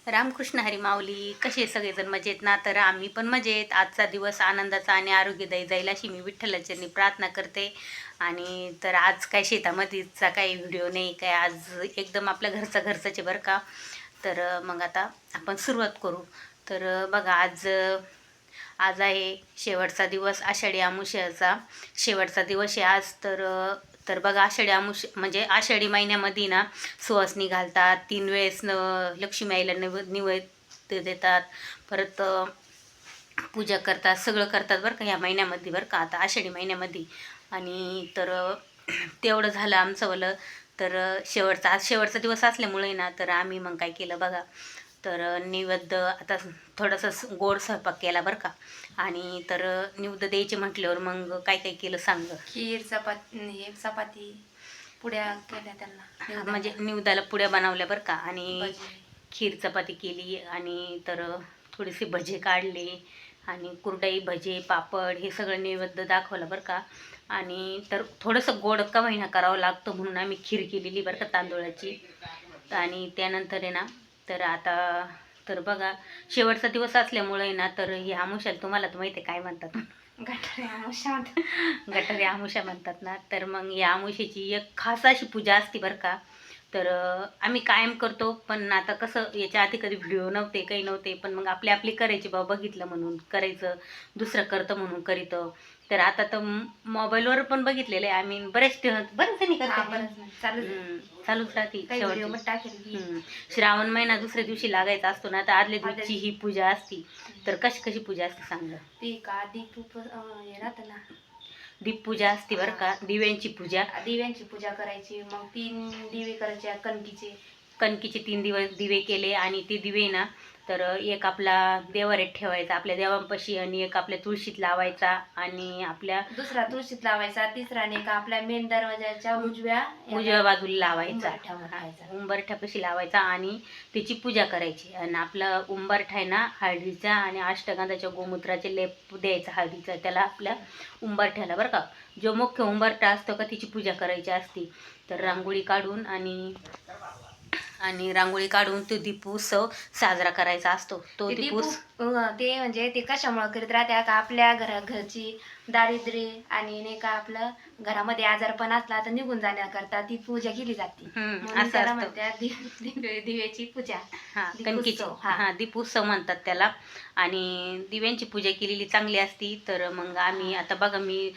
रामकृष्ण हरी माऊली. कसे सगळेजण मजेत ना? तर आम्ही पण मजेत. आजचा दिवस आनंदाचा आणि आरोग्यदायी जाईल अशी मी विठ्ठलाच्यांनी प्रार्थना करते. आणि तर आज काय शेतामध्येचा काही व्हिडिओ नाही काय, आज एकदम आपल्या घरचंच आहे बरं का. तर मग आता आपण सुरुवात करू. तर बघा, आज आज आहे शेवटचा दिवस, आषाढी अमावस्येचा शेवटचा दिवस आहे आज. तर बघा, आषाढी म्हणजे आषाढी महिन्यामध्ये ना सुवासनी घालतात, 3 वेळेस लक्ष्मी आईला निवेद्य देतात, परत पूजा करतात, सगळं करतात बरं का ह्या महिन्यामध्ये, बरं का आता आषाढी महिन्यामध्ये. आणि तर तेवढं झालं आमचंवालं. तर आज शेवटचा दिवस असल्यामुळे ना, तर आम्ही मग काय केलं बघा, तर नैवेद्य आता थोडंसं गोड स्वयंपाक केला बरं का. आणि तर निवेद्य द्यायचे म्हटल्यावर मग काय काय केलं सांग. खीर, चपाती, पुड्या केल्या त्यांना, म्हणजे निवेद्याला पुड्या बनवल्या बरं का. आणि भजी. खीर चपाती केली. आणि तर थोडेसे भजे काढले आणि कुरडई, भजे, पापड हे सगळं नैवेद्य दाखवलं बरं का. आणि तर थोडंसं गोड का महिना करावं लागतं म्हणून आम्ही खीर केलेली बरं का तांदूळाची. आणि त्यानंतर आहे ना, तर आता तर बघा, शेवटचा दिवस असल्यामुळे ना, तर ही आमुषाला तुम्हाला तर माहिती आहे काय म्हणतात, गटारी अमावस्या गटारी आमुषा म्हणतात ना. तर मग या आमुषेची एक खास अशी पूजा असते बरं का. तर आम्ही कायम करतो, पण आता कसं याच्या आधी कधी व्हिडिओ नव्हते, काही नव्हते, पण मग आपली करायची बाबा, बघितलं म्हणून करायचं, दुसरं करतं म्हणून करीतं. तर आता तर मोबाईलवर पण बघितलेलं आहे आम्ही, बरेच जणी करतात, चालूच राहते शेवटी. श्रावण महिना दुसऱ्या दिवशी लागायचा असतो ना, तर आदल्या दिवशी ही पूजा असती. तर कशी पूजा असते सांगलं. ती का दीप राहतं ना, दीपपूजा असते बरं का, दिव्यांची पूजा. दिव्यांची पूजा करायची. मग 3 दिवे करायचे कणकीचे 3 दिवे केले. आणि ते दिवे ना, तर एक आपला देवाऱ्यात ठेवायचा आपल्या देवांपाशी, आणि एक आपल्या तुळशीत लावायचा, आणि आपल्या दुसरा तुळशीत लावायचा, तिसरा नाही का आपल्या मेन दरवाजाच्या उजव्या बाजूला लावायचा, ठेवायचा, उंबरठ्यापाशी लावायचा. आणि त्याची पूजा करायची. आणि आपला उंबरठा आहे ना हळदीचा आणि अष्टगंधाच्या गोमूत्राचे लेप द्यायचा हळदीचा त्याला, आपल्या उंबरठ्याला बरं का. जो मुख्य उंबरठा असतो का, तिची पूजा करायची असते. तर रांगोळी काढून आणि रांगोळी काढून तो दीपोत्सव साजरा करायचा असतो. तो ते म्हणजे ते कशामुळे करीत राहत्या का, आपल्या घरची दारिद्र्य आणि नाही का आपलं घरामध्ये आजारपण असला तर निघून जाण्याकरता ती पूजा केली जाते. म्हणून त्याला म्हणतात दिव्याची पूजा. कणकीची, दीपोत्सव म्हणतात त्याला. आणि दिव्यांची पूजा केलेली चांगली असती. तर मग आम्ही आता बघा, मी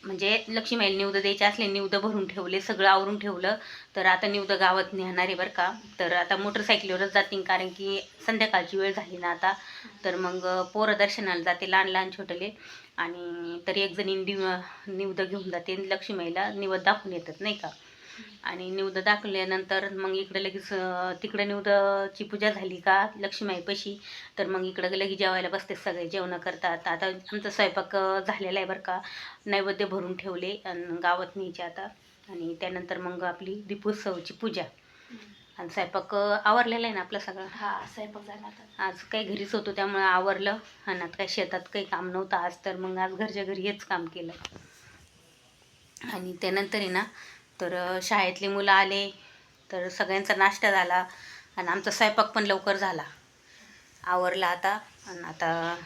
म्हणजे लक्ष्मीआईला निवेद्य द्यायचे असले, निवेद्य भरून ठेवले, सगळं आवरून ठेवलं. तर आता निवेद्य गावात नेणार आहे बरं का. तर आता मोटरसायकलीवरच जातील, कारण की संध्याकाळची वेळ झाली ना आता. तर मग पोरं दर्शनाला जाते, लहान छोटले. आणि तर एक जणी निवेद्य घेऊन जाते, लक्ष्मीआईला निवेद्य दाखवून येतात नाही का. आणि निवेद्य दाखवल्यानंतर मग इकडं लगेच तिकडं निवेद्याची पूजा झाली का लक्ष्मीआईपाशी, तर मग इकडं लगेच जेवायला बसते, सगळे जेवणं करतात. आता आमचा स्वयंपाक झालेला आहे बरं का, नैवेद्य भरून ठेवले आणि गावात न्यायचे आता. आणि त्यानंतर मग आपली दीपोत्सवाची पूजा. आणि स्वयंपाक आवरलेला आहे ना आपला सगळा. स्वयंपाक झाला. आज काही घरीच होतो त्यामुळे आवरलं. आणि आता काही शेतात काही काम नव्हतं आज, तर मग आज घरच्या घरी हेच काम केलं. आणि त्यानंतर आहे ना, तर शाळेतली मुलं आले, तर सगळ्यांचा नाश्ता झाला. आणि आमचा स्वयंपाक पण लवकर झाला, आवरला आता. आणि आता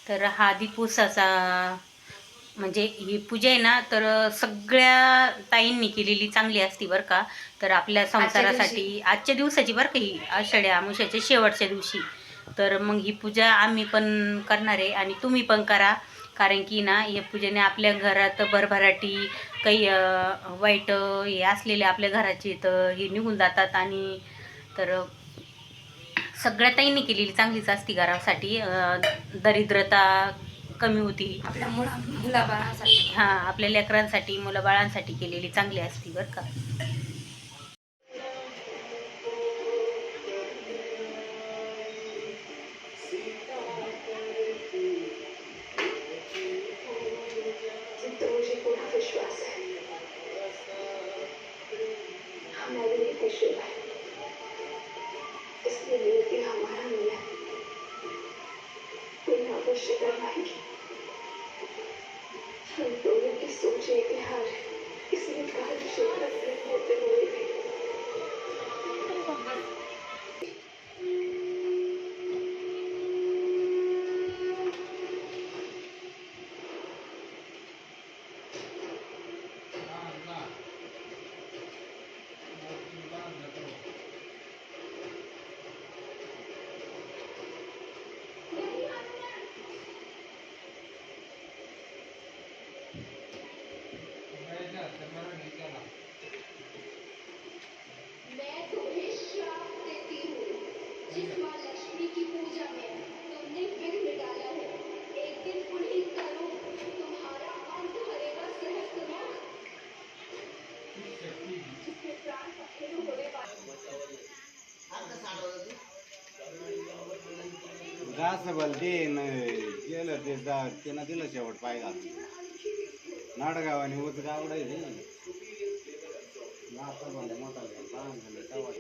तर हा दीपोत्सवाचा म्हणजे ही पूजा आहे ना, तर सगळ्या ताईंनी केलेली चांगली असती बरं का. तर आपल्या संसारासाठी आजच्या दिवसाची बरं का, ही आषाढी अमावस्येच्या शेवटच्या दिवशी. तर मग ही पूजा आम्ही पण करणार आहे, आणि तुम्ही पण करा. कारण की ना, या पूजेने आपल्या घरात भरभराटी, काही वाईट हे असलेले आपल्या घराचे तर हे निघून जातात. आणि तर सगळ्या ताईंनी केलेली चांगलीच असती घरासाठी. दरिद्रता कमी होती आपल्या मुलाबाळांसाठी. आपल्या लेकरांसाठी, मुलाबाळांसाठी केलेली चांगली असती बरं का. हम दोनों की सोचें एक हार, इसलिए कहा कि जास्त भलते गेलं ते त्यानं दिलं शेवट पाय घालून नाडगावाने उच गावडायचे आता म्हणलं मोठा लहान झालं तेव्हा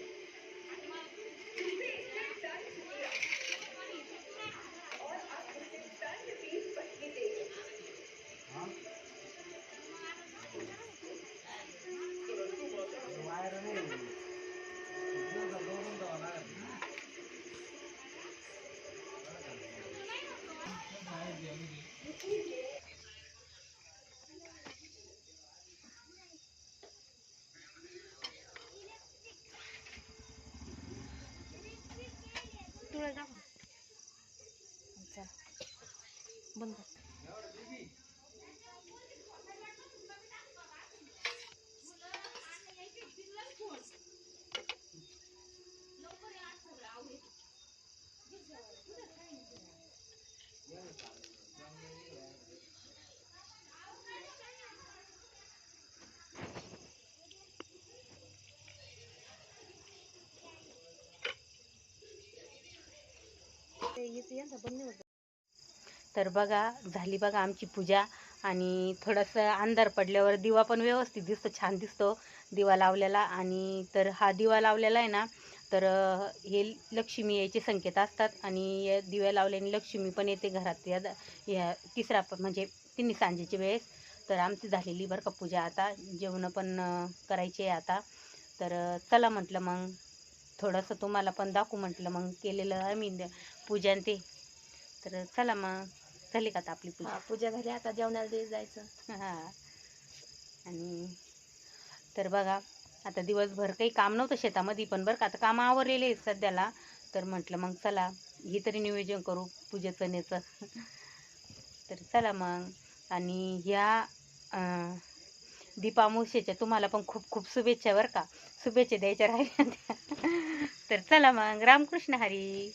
बंद तर बघा झाली बघा आमची पूजा. आणि थोडंसं अंधार पडल्यावर दिवा पण व्यवस्थित दिसतो, छान दिसतो दिवा लावलेला. आणि तर हा दिवा लावलेला आहे ना, तर हे लक्ष्मी यायचे संकेत असतात. आणि या दिव्या लावल्याने लक्ष्मी पण येते घरात. या तिसरा म्हणजे तिन्ही सांजेच्या वेळेस. तर आमची झालेली बरं का पूजा. आता जेवणं पण करायची आहे आता. तर चला म्हटलं मग थोडंसं तुम्हाला पण दाखवू म्हटलं, मग केलेलं आम्ही पूजन ते. तर चला मग झाली का आता आपली पूजा. पूजा झाली, आता जेवणाला जायचं. हां. आणि तर बघा आता दिवसभर काही काम नव्हतं शेतामध्ये, पण बरं का आता कामं आवरलेले आहेत सध्याला. तर म्हटलं मग चला हे तरी नियोजन करू पूजेचं नेचं. तर चला मग. आणि ह्या दीपामावस्येच्या तुम्हाला पण खूप खूप शुभेच्छा बरं का. शुभेच्छा द्यायच्या राहिल्या. तर चला मग, रामकृष्ण हरी.